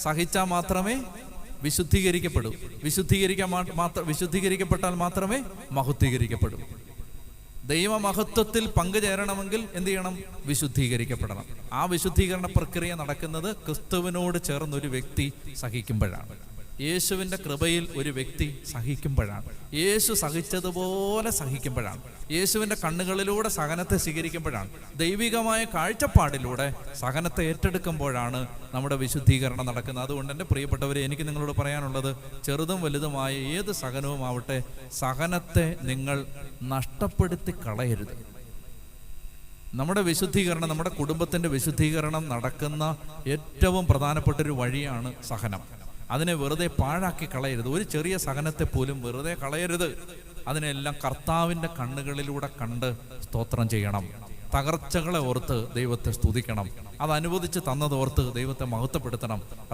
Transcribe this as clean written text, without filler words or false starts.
സഹിച്ചാൽ മാത്രമേ വിശുദ്ധീകരിക്കപ്പെടൂ. വിശുദ്ധീകരിക്കപ്പെട്ടാൽ മാത്രമേ മഹത്വീകരിക്കപ്പെടൂ. ദൈവമഹത്വത്തിൽ പങ്കുചേരണമെങ്കിൽ എന്ത് ചെയ്യണം? വിശുദ്ധീകരിക്കപ്പെടണം. ആ വിശുദ്ധീകരണ പ്രക്രിയ നടക്കുന്നത് ക്രിസ്തുവിനോട് ചേർന്നൊരു വ്യക്തി സഹിക്കുമ്പോഴാണ്. യേശുവിൻ്റെ കൃപയിൽ ഒരു വ്യക്തി സഹിക്കുമ്പോഴാണ്. യേശു സഹിച്ചതുപോലെ സഹിക്കുമ്പോഴാണ്. യേശുവിൻ്റെ കണ്ണുകളിലൂടെ സഹനത്തെ സ്വീകരിക്കുമ്പോഴാണ്. ദൈവികമായ കാഴ്ചപ്പാടിലൂടെ സഹനത്തെ ഏറ്റെടുക്കുമ്പോഴാണ് നമ്മുടെ വിശുദ്ധീകരണം നടക്കുന്നത്. അതുകൊണ്ട് എൻ്റെ പ്രിയപ്പെട്ടവരെ, എനിക്ക് നിങ്ങളോട് പറയാനുള്ളത്, ചെറുതും വലുതുമായ ഏത് സഹനവുമാവട്ടെ, സഹനത്തെ നിങ്ങൾ നഷ്ടപ്പെടുത്തി കളയരുത്. നമ്മുടെ വിശുദ്ധീകരണം, നമ്മുടെ കുടുംബത്തിൻ്റെ വിശുദ്ധീകരണം നടക്കുന്ന ഏറ്റവും പ്രധാനപ്പെട്ടൊരു വഴിയാണ് സഹനം. അതിനെ വെറുതെ പാഴാക്കി കളയരുത്. ഒരു ചെറിയ സഹനത്തെ പോലും വെറുതെ കളയരുത്. അതിനെല്ലാം കർത്താവിൻ്റെ കണ്ണുകളിലൂടെ കണ്ട് സ്തോത്രം ചെയ്യണം. തകർച്ചകളെ ഓർത്ത് ദൈവത്തെ സ്തുതിക്കണം. അത് അനുവദിച്ച് തന്നതോർത്ത് ദൈവത്തെ മഹത്വപ്പെടുത്തണം.